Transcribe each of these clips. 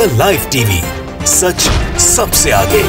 The live TV, सच सबसे आगे।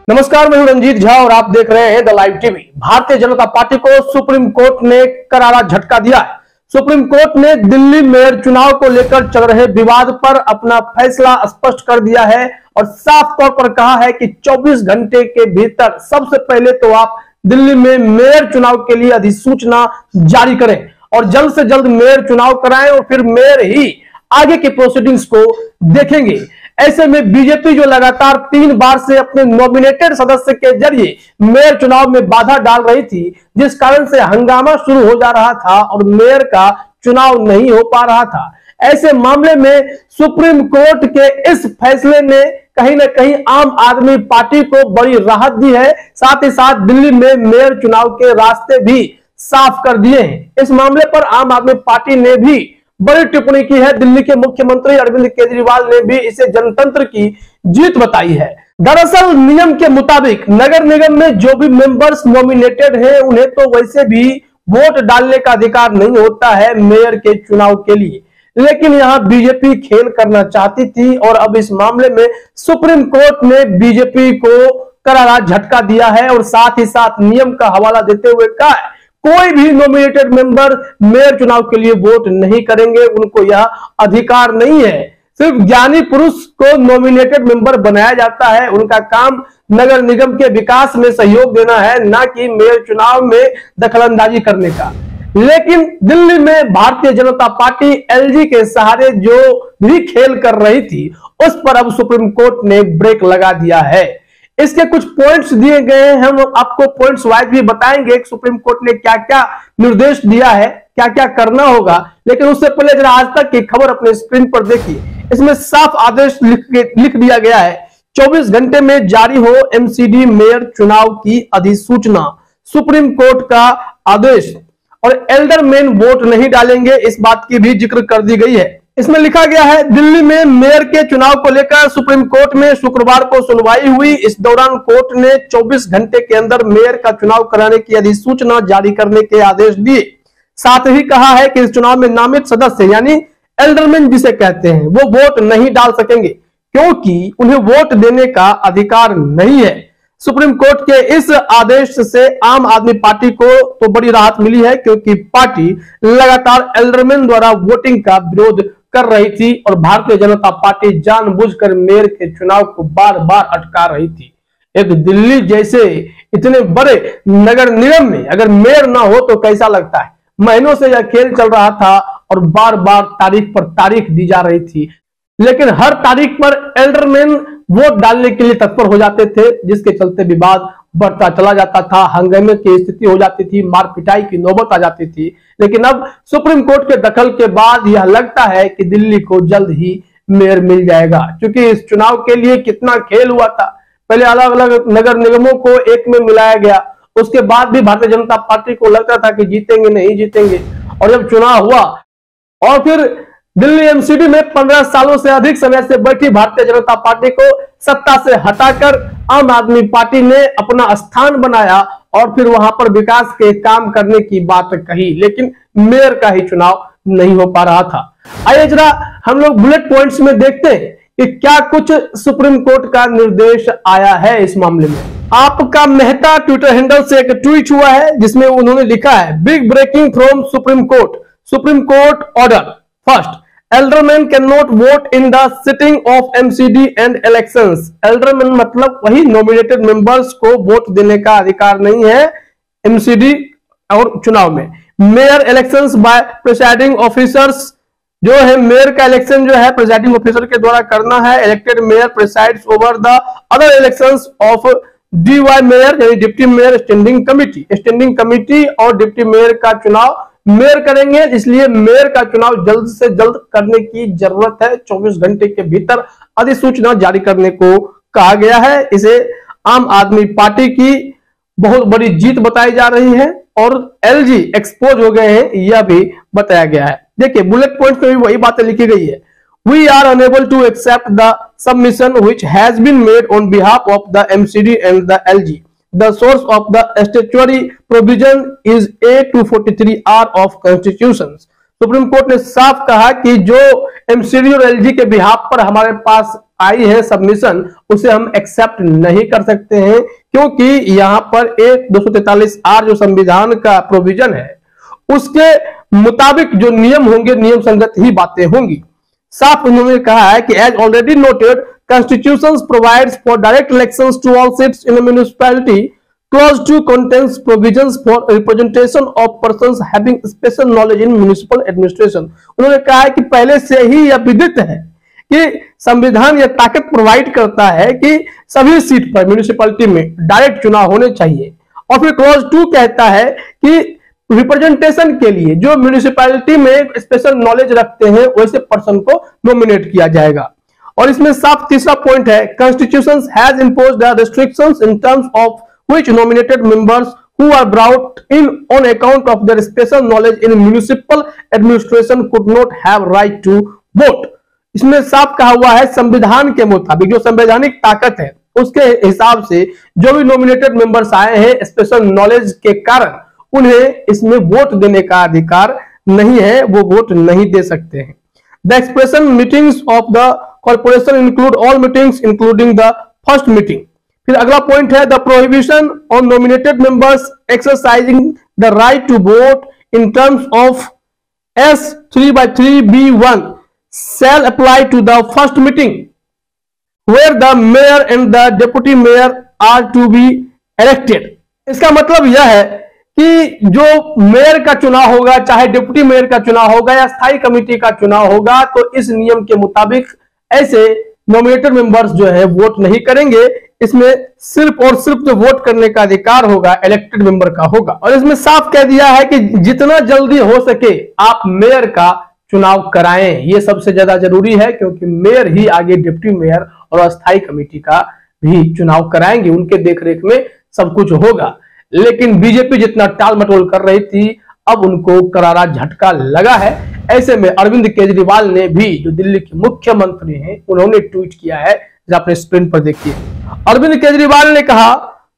नमस्कार, मैं हूं रंजीत झा और आप देख रहे हैं the live TV. Bharatiya Janata party को सुप्रीम कोर्ट ने करारा झटका दिया है। सुप्रीम कोर्ट ने दिल्ली मेयर चुनाव को लेकर चल रहे विवाद पर अपना फैसला स्पष्ट कर दिया है और साफ तौर पर कहा है कि 24 घंटे के भीतर सबसे पहले तो आप दिल्ली में मेयर चुनाव के लिए अधिसूचना जारी करें और जल्द से जल्द मेयर चुनाव कराएं और फिर मेयर ही आगे के प्रोसीडिंग्स को देखेंगे। ऐसे में बीजेपी जो लगातार 3 बार से अपने नॉमिनेटेड सदस्य के जरिए मेयर चुनाव में बाधा डाल रही थी, जिस कारण से हंगामा शुरू हो जा रहा था और मेयर का चुनाव नहीं हो पा रहा था। ऐसे मामले में सुप्रीम कोर्ट के इस फैसले ने कहीं ना कहीं आम आदमी पार्टी को बड़ी राहत दी है, साथ ही साथ दिल्ली में मेयर चुनाव के रास्ते भी साफ कर दिए हैं। इस मामले पर आम आदमी पार्टी ने भी बड़ी टिप्पणी की है। दिल्ली के मुख्यमंत्री अरविंद केजरीवाल ने भी इसे जनतंत्र की जीत बताई है। दरअसल नियम के मुताबिक नगर निगम में जो भी मेंबर्स नॉमिनेटेड हैं, उन्हें तो वैसे भी वोट डालने का अधिकार नहीं होता है मेयर के चुनाव के लिए, लेकिन यहां बीजेपी खेल करना चाहती थी और अब इस मामले में सुप्रीम कोर्ट ने बीजेपी को करारा झटका दिया है और साथ ही साथ नियम का हवाला देते हुए कहा है कोई भी नॉमिनेटेड मेंबर मेयर चुनाव के लिए वोट नहीं करेंगे, उनको यह अधिकार नहीं है। सिर्फ ज्ञानी पुरुष को नॉमिनेटेड मेंबर बनाया जाता है, उनका काम नगर निगम के विकास में सहयोग देना है, ना कि मेयर चुनाव में दखलंदाजी करने का। लेकिन दिल्ली में भारतीय जनता पार्टी एलजी के सहारे जो भी खेल कर रही थी, उस पर अब सुप्रीम कोर्ट ने ब्रेक लगा दिया है। इसके कुछ पॉइंट्स दिए गए हैं, हम आपको पॉइंट्स वाइज भी बताएंगे कि सुप्रीम कोर्ट ने क्या क्या निर्देश दिया है, क्या क्या करना होगा। लेकिन उससे पहले जरा आज तक की खबर अपने स्क्रीन पर देखिए। इसमें साफ आदेश लिख दिया गया है, 24 घंटे में जारी हो एमसीडी मेयर चुनाव की अधिसूचना, सुप्रीम कोर्ट का आदेश। और एल्डरमैन वोट नहीं डालेंगे, इस बात की भी जिक्र कर दी गई है। इसमें लिखा गया है दिल्ली में मेयर के चुनाव को लेकर सुप्रीम कोर्ट में शुक्रवार को सुनवाई हुई। इस दौरान कोर्ट ने 24 घंटे के अंदर मेयर का चुनाव कराने की अधिसूचना जारी करने के आदेश दिए। साथ ही कहा है कि इस चुनाव में नामित सदस्य यानी एल्डरमैन जिसे कहते हैं, वो वोट नहीं डाल सकेंगे क्योंकि उन्हें वोट देने का अधिकार नहीं है। सुप्रीम कोर्ट के इस आदेश से आम आदमी पार्टी को तो बड़ी राहत मिली है, क्योंकि पार्टी लगातार एल्डरमैन द्वारा वोटिंग का विरोध कर रही थी और भारतीय जनता पार्टी जानबूझकर मेयर के चुनाव को बार बार अटका रही थी। एक दिल्ली जैसे इतने बड़े नगर निगम में अगर मेयर ना हो तो कैसा लगता है। महीनों से यह खेल चल रहा था और बार बार तारीख पर तारीख दी जा रही थी, लेकिन हर तारीख पर एल्डरमैन वोट डालने के लिए तत्पर हो जाते थे, जिसके चलते विवाद बढ़ता चला जाता था, हंगामे की स्थिति हो जाती थी, मार पिटाई की नौबत आ जाती थी। लेकिन अब सुप्रीम कोर्ट के दखल के बाद यह लगता है कि दिल्ली को जल्द ही मेयर मिल जाएगा, क्योंकि इस चुनाव के लिए कितना खेल हुआ था। पहले अलग अलग नगर निगमों को एक में मिलाया गया, उसके बाद भी भारतीय जनता पार्टी को लगता था कि जीतेंगे नहीं जीतेंगे, और जब चुनाव हुआ और फिर दिल्ली एमसीडी में 15 सालों से अधिक समय से बैठी भारतीय जनता पार्टी को सत्ता से हटाकर आम आदमी पार्टी ने अपना स्थान बनाया और फिर वहां पर विकास के काम करने की बात कही, लेकिन मेयर का ही चुनाव नहीं हो पा रहा था। आइए जरा हम लोग बुलेट पॉइंट्स में देखते हैं कि क्या कुछ सुप्रीम कोर्ट का निर्देश आया है इस मामले में। आपका मेहता ट्विटर हैंडल से एक ट्वीट हुआ है जिसमें उन्होंने लिखा है, big breaking from supreme court order. First, Aldermen cannot vote in the sitting of MCD and elections. Aldermen मतलब वही nominated members को वोट देने का अधिकार नहीं है MCD और चुनाव में। Mayor elections by presiding officers, जो है मेयर का इलेक्शन जो है प्रिसाइडिंग ऑफिसर के द्वारा करना है। Elected mayor presides over the other elections of DY mayor यानी डिप्टी मेयर स्टैंडिंग कमिटी और डिप्टी मेयर का चुनाव मेयर करेंगे, इसलिए मेयर का चुनाव जल्द से जल्द करने की जरूरत है। 24 घंटे के भीतर अधिसूचना जारी करने को कहा गया है। इसे आम आदमी पार्टी की बहुत बड़ी जीत बताई जा रही है और एलजी एक्सपोज हो गए हैं, यह भी बताया गया है। देखिए बुलेट पॉइंट में भी वही बातें लिखी गई है। We are unable to accept the submission which has been made on behalf of the MCD and the LG. The source of the statutory provision is A243R of Constitution. Supreme court ने साफ कहा कि जो MCD और LG के behalf पर हमारे पास आई है सबमिशन, उसे हम एक्सेप्ट नहीं कर सकते हैं, क्योंकि यहां पर एक 243R जो संविधान का प्रोविजन है उसके मुताबिक जो नियम होंगे, नियम संगत ही बातें होंगी। साफ उन्होंने कहा है कि as already noted, Constitution provides for direct elections to all seats in a municipality. Clause 2 contains provisions for representation of persons having special knowledge in municipal administration. उन्होंने कहा है कि पहले से ही यह विदित है कि संविधान यह ताकत प्रोवाइड करता है कि सभी सीट पर म्यूनिसिपैलिटी में डायरेक्ट चुनाव होने चाहिए। और फिर क्लॉज 2 कहता है कि रिप्रेजेंटेशन के लिए जो म्यूनिसिपैलिटी में स्पेशल नॉलेज रखते हैं वैसे पर्सन को नॉमिनेट किया जाएगा। और इसमें साफ तीसरा पॉइंट है, Constitution has imposed the restrictions in terms of which nominated members who are brought in on account of their special knowledge in municipal administration could not have right to vote. इसमें साफ कहा हुआ है संविधान के मुताबिक जो संवैधानिक ताकत है उसके हिसाब से जो भी नॉमिनेटेड मेंबर्स आए हैं स्पेशल नॉलेज के कारण उन्हें इसमें वोट देने का अधिकार नहीं है, वो वोट नहीं दे सकते हैं। The expression meetings of the corporation include all meetings including the first meeting. फिर अगला पॉइंट है, the prohibition on nominated members exercising the right to vote in terms of S 3/3B1 shall apply to the first meeting where the mayor and the deputy mayor are to be elected। इसका मतलब यह है कि जो mayor का चुनाव होगा, चाहे डिप्टी मेयर का चुनाव होगा या स्थायी कमेटी का चुनाव होगा, तो इस नियम के मुताबिक ऐसे नॉमिनेटेड मेंबर्स जो है वोट नहीं करेंगे। इसमें सिर्फ और सिर्फ जो वोट करने का अधिकार होगा इलेक्टेड मेंबर का होगा। और इसमें साफ कह दिया है कि जितना जल्दी हो सके आप मेयर का चुनाव कराएं, ये सबसे ज्यादा जरूरी है, क्योंकि मेयर ही आगे डिप्टी मेयर और अस्थायी कमेटी का भी चुनाव कराएंगे, उनके देखरेख में सब कुछ होगा। लेकिन बीजेपी जितना टाल मटोल कर रही थी, अब उनको करारा झटका लगा है। ऐसे में अरविंद केजरीवाल ने भी, जो दिल्ली के मुख्यमंत्री हैं, उन्होंने ट्वीट किया है, अपने स्क्रीन पर देखिए। अरविंद केजरीवाल ने कहा,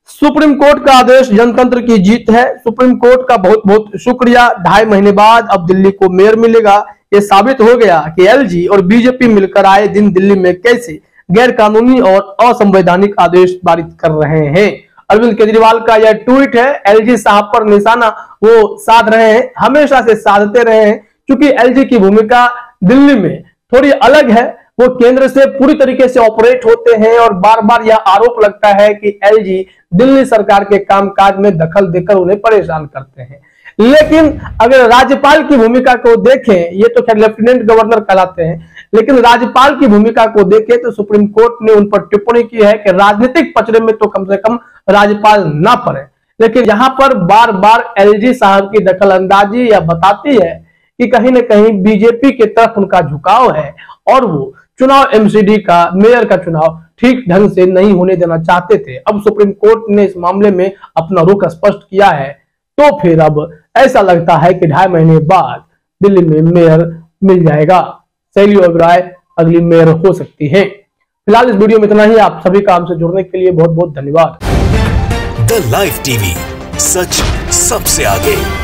सुप्रीम कोर्ट का आदेश जनतंत्र की जीत है। सुप्रीम कोर्ट का बहुत बहुत शुक्रिया। 2.5 महीने बाद अब दिल्ली को मेयर मिलेगा। ये साबित हो गया कि एलजी और बीजेपी मिलकर आए दिन दिल्ली में कैसे गैर कानूनी और असंवैधानिक आदेश पारित कर रहे हैं। अरविंद केजरीवाल का यह ट्वीट है। एलजी साहब पर निशाना वो साध रहे हैं, हमेशा से साधते रहे हैं, क्योंकि एलजी की भूमिका दिल्ली में थोड़ी अलग है। वो केंद्र से पूरी तरीके से ऑपरेट होते हैं और बार बार यह आरोप लगता है कि एलजी दिल्ली सरकार के कामकाज में दखल देकर उन्हें परेशान करते हैं। लेकिन अगर राज्यपाल की भूमिका को देखें, ये तो खैर लेफ्टिनेंट गवर्नर कहलाते हैं, लेकिन राज्यपाल की भूमिका को देखें तो सुप्रीम कोर्ट ने उन पर टिप्पणी की है कि राजनीतिक पचड़े में तो कम से कम राज्यपाल ना पड़े। लेकिन यहां पर बार बार एलजी साहब की दखल अंदाजी यह बताती है कि कहीं न कहीं बीजेपी की तरफ उनका झुकाव है और वो चुनाव एमसीडी का, मेयर का चुनाव ठीक ढंग से नहीं होने देना चाहते थे। अब सुप्रीम कोर्ट ने इस मामले में अपना रुख स्पष्ट किया है, तो फिर अब ऐसा लगता है कि 2.5 महीने बाद दिल्ली में मेयर मिल जाएगा। शैली ओबेरॉय अगली मेयर हो सकती है। फिलहाल इस वीडियो में इतना ही। आप सभी का हमसे जुड़ने के लिए बहुत बहुत धन्यवाद। द लाइव टीवी, सच सबसे आगे।